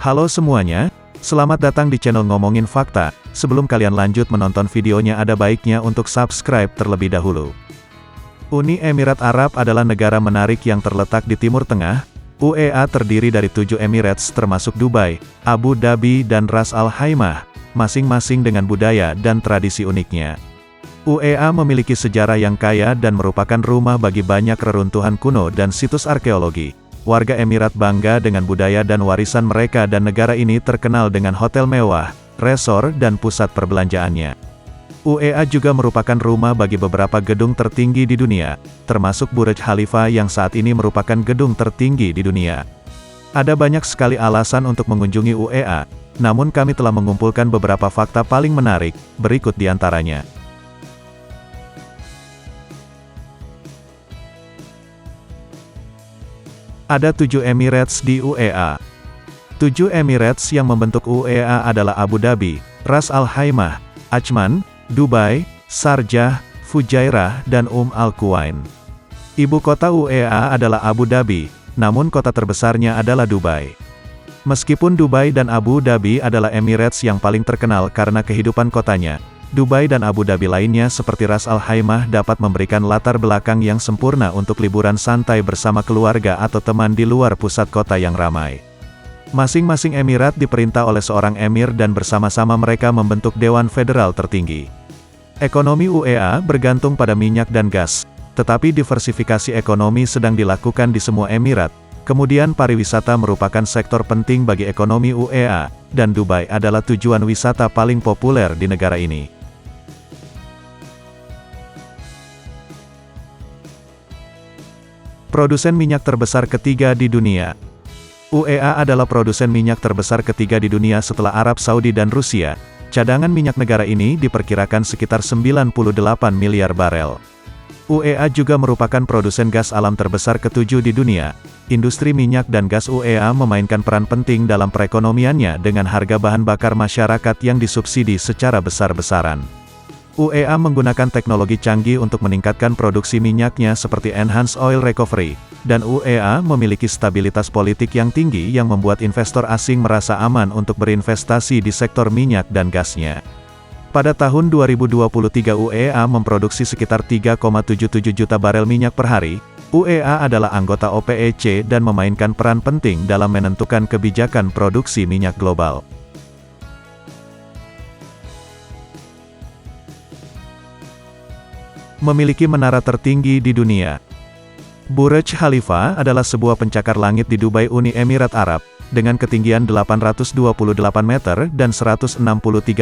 Halo semuanya, selamat datang di channel Ngomongin Fakta. Sebelum kalian lanjut menonton videonya ada baiknya untuk subscribe terlebih dahulu. Uni Emirat Arab adalah negara menarik yang terletak di Timur Tengah. UEA terdiri dari 7 Emirates termasuk Dubai, Abu Dhabi dan Ras Al Khaimah, masing-masing dengan budaya dan tradisi uniknya. UEA memiliki sejarah yang kaya dan merupakan rumah bagi banyak reruntuhan kuno dan situs arkeologi. Warga Emirat bangga dengan budaya dan warisan mereka dan negara ini terkenal dengan hotel mewah, resor dan pusat perbelanjaannya. UEA juga merupakan rumah bagi beberapa gedung tertinggi di dunia, termasuk Burj Khalifa yang saat ini merupakan gedung tertinggi di dunia. Ada banyak sekali alasan untuk mengunjungi UEA, namun kami telah mengumpulkan beberapa fakta paling menarik, berikut di antaranya. Ada 7 Emirates di UEA. 7 Emirates yang membentuk UEA adalah Abu Dhabi, Ras Al Khaimah, Ajman, Dubai, Sharjah, Fujairah dan Al Quwain. Ibu kota UEA adalah Abu Dhabi, namun kota terbesarnya adalah Dubai. Meskipun Dubai dan Abu Dhabi adalah Emirates yang paling terkenal karena kehidupan kotanya, Dubai dan Abu Dhabi lainnya seperti Ras Al Khaimah dapat memberikan latar belakang yang sempurna untuk liburan santai bersama keluarga atau teman di luar pusat kota yang ramai. Masing-masing Emirat diperintah oleh seorang emir dan bersama-sama mereka membentuk Dewan Federal tertinggi. Ekonomi UEA bergantung pada minyak dan gas, tetapi diversifikasi ekonomi sedang dilakukan di semua Emirat. Kemudian pariwisata merupakan sektor penting bagi ekonomi UEA, dan Dubai adalah tujuan wisata paling populer di negara ini. Produsen minyak terbesar ketiga di dunia. UEA adalah produsen minyak terbesar ketiga di dunia setelah Arab Saudi dan Rusia. Cadangan minyak negara ini diperkirakan sekitar 98 miliar barel. UEA juga merupakan produsen gas alam terbesar ketujuh di dunia. Industri minyak dan gas UEA memainkan peran penting dalam perekonomiannya dengan harga bahan bakar masyarakat yang disubsidi secara besar-besaran. UEA menggunakan teknologi canggih untuk meningkatkan produksi minyaknya seperti Enhanced Oil Recovery, dan UEA memiliki stabilitas politik yang tinggi yang membuat investor asing merasa aman untuk berinvestasi di sektor minyak dan gasnya. Pada tahun 2023 UEA memproduksi sekitar 3,77 juta barel minyak per hari. UEA adalah anggota OPEC dan memainkan peran penting dalam menentukan kebijakan produksi minyak global. Memiliki menara tertinggi di dunia. Burj Khalifa adalah sebuah pencakar langit di Dubai, Uni Emirat Arab, dengan ketinggian 828 meter dan 163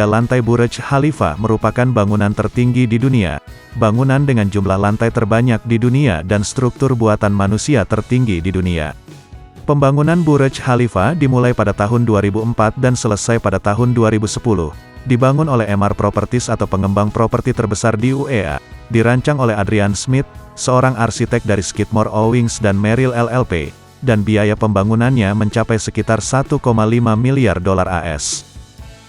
lantai. Burj Khalifa merupakan bangunan tertinggi di dunia, bangunan dengan jumlah lantai terbanyak di dunia dan struktur buatan manusia tertinggi di dunia. Pembangunan Burj Khalifa dimulai pada tahun 2004 dan selesai pada tahun 2010. Dibangun oleh Emaar Properties atau pengembang properti terbesar di UEA, dirancang oleh Adrian Smith, seorang arsitek dari Skidmore, Owings dan Merrill LLP, dan biaya pembangunannya mencapai sekitar 1,5 miliar dolar AS.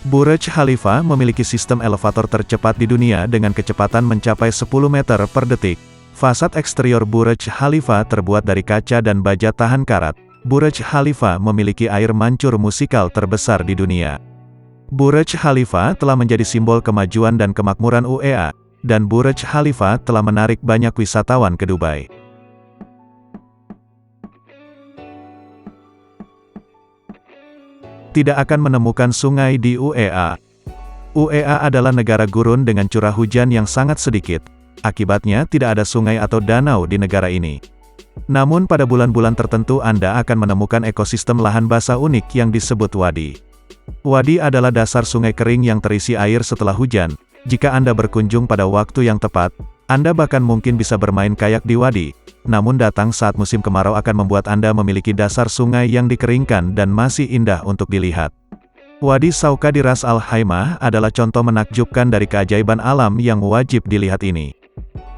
Burj Khalifa memiliki sistem elevator tercepat di dunia dengan kecepatan mencapai 10 meter per detik. Fasad eksterior Burj Khalifa terbuat dari kaca dan baja tahan karat. Burj Khalifa memiliki air mancur musikal terbesar di dunia. Burj Khalifa telah menjadi simbol kemajuan dan kemakmuran UEA, dan Burj Khalifa telah menarik banyak wisatawan ke Dubai. Tidak akan menemukan sungai di UEA. UEA adalah negara gurun dengan curah hujan yang sangat sedikit. Akibatnya tidak ada sungai atau danau di negara ini. Namun pada bulan-bulan tertentu Anda akan menemukan ekosistem lahan basah unik yang disebut wadi. Wadi adalah dasar sungai kering yang terisi air setelah hujan. Jika Anda berkunjung pada waktu yang tepat, Anda bahkan mungkin bisa bermain kayak di wadi. Namun datang saat musim kemarau akan membuat Anda memiliki dasar sungai yang dikeringkan dan masih indah untuk dilihat. Wadi Shawka di Ras Al Khaimah adalah contoh menakjubkan dari keajaiban alam yang wajib dilihat ini.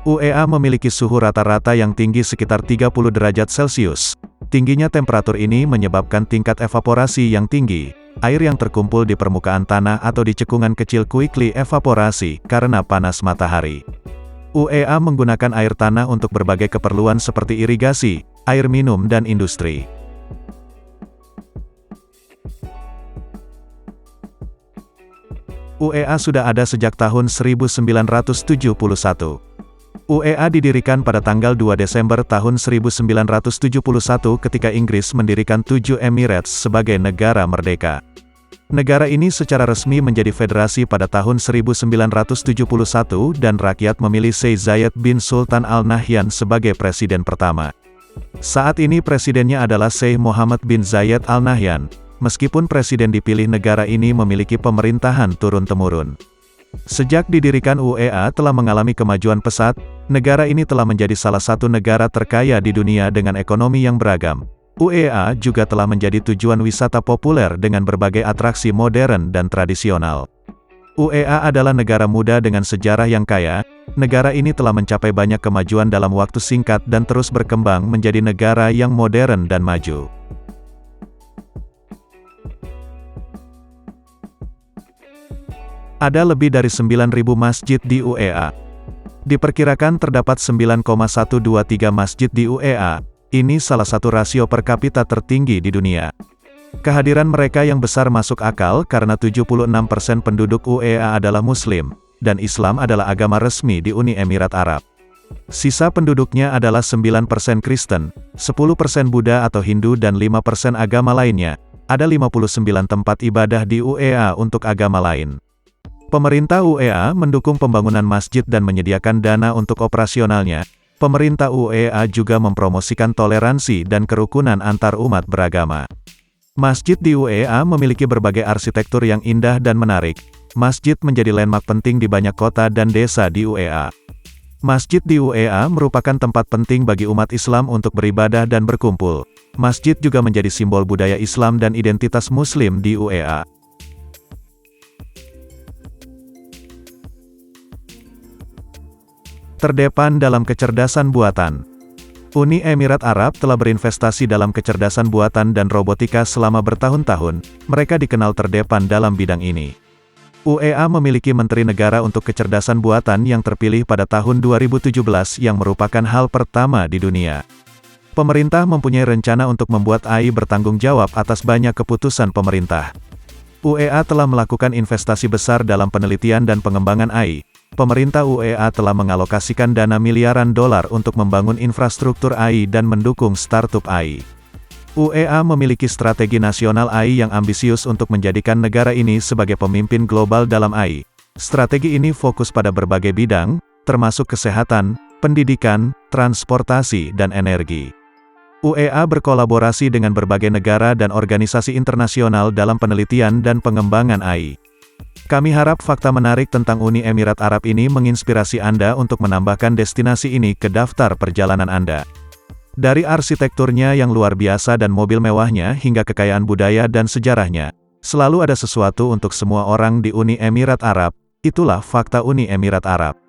UEA memiliki suhu rata-rata yang tinggi sekitar 30 derajat Celcius. Tingginya temperatur ini menyebabkan tingkat evaporasi yang tinggi. Air yang terkumpul di permukaan tanah atau di cekungan kecil quickly evaporasi karena panas matahari. UEA menggunakan air tanah untuk berbagai keperluan seperti irigasi, air minum dan industri. UEA sudah ada sejak tahun 1971. UEA didirikan pada tanggal 2 Desember tahun 1971 ketika Inggris mendirikan 7 Emirates sebagai negara merdeka. Negara ini secara resmi menjadi federasi pada tahun 1971 dan rakyat memilih Sheikh Zayed bin Sultan Al Nahyan sebagai presiden pertama. Saat ini presidennya adalah Sheikh Mohammed bin Zayed Al Nahyan. Meskipun presiden dipilih, negara ini memiliki pemerintahan turun-temurun. Sejak didirikan UEA telah mengalami kemajuan pesat, negara ini telah menjadi salah satu negara terkaya di dunia dengan ekonomi yang beragam. UEA juga telah menjadi tujuan wisata populer dengan berbagai atraksi modern dan tradisional. UEA adalah negara muda dengan sejarah yang kaya. Negara ini telah mencapai banyak kemajuan dalam waktu singkat dan terus berkembang menjadi negara yang modern dan maju. Ada lebih dari 9.000 masjid di UEA. Diperkirakan terdapat 9,123 masjid di UEA. Ini salah satu rasio per kapita tertinggi di dunia. Kehadiran mereka yang besar masuk akal karena 76% penduduk UEA adalah Muslim, dan Islam adalah agama resmi di Uni Emirat Arab. Sisa penduduknya adalah 9% Kristen, 10% Buddha atau Hindu dan 5% agama lainnya. Ada 59 tempat ibadah di UEA untuk agama lain. Pemerintah UEA mendukung pembangunan masjid dan menyediakan dana untuk operasionalnya. Pemerintah UEA juga mempromosikan toleransi dan kerukunan antar umat beragama. Masjid di UEA memiliki berbagai arsitektur yang indah dan menarik. Masjid menjadi landmark penting di banyak kota dan desa di UEA. Masjid di UEA merupakan tempat penting bagi umat Islam untuk beribadah dan berkumpul. Masjid juga menjadi simbol budaya Islam dan identitas Muslim di UEA. Terdepan dalam kecerdasan buatan. Uni Emirat Arab telah berinvestasi dalam kecerdasan buatan dan robotika selama bertahun-tahun. Mereka dikenal terdepan dalam bidang ini. UEA memiliki Menteri Negara untuk Kecerdasan Buatan yang terpilih pada tahun 2017 yang merupakan hal pertama di dunia. Pemerintah mempunyai rencana untuk membuat AI bertanggung jawab atas banyak keputusan pemerintah. UEA telah melakukan investasi besar dalam penelitian dan pengembangan AI. Pemerintah UEA telah mengalokasikan dana miliaran dolar untuk membangun infrastruktur AI dan mendukung startup AI. UEA memiliki strategi nasional AI yang ambisius untuk menjadikan negara ini sebagai pemimpin global dalam AI. Strategi ini fokus pada berbagai bidang, termasuk kesehatan, pendidikan, transportasi, dan energi. UEA berkolaborasi dengan berbagai negara dan organisasi internasional dalam penelitian dan pengembangan AI. Kami harap fakta menarik tentang Uni Emirat Arab ini menginspirasi Anda untuk menambahkan destinasi ini ke daftar perjalanan Anda. Dari arsitekturnya yang luar biasa dan mobil mewahnya hingga kekayaan budaya dan sejarahnya, selalu ada sesuatu untuk semua orang di Uni Emirat Arab. Itulah fakta Uni Emirat Arab.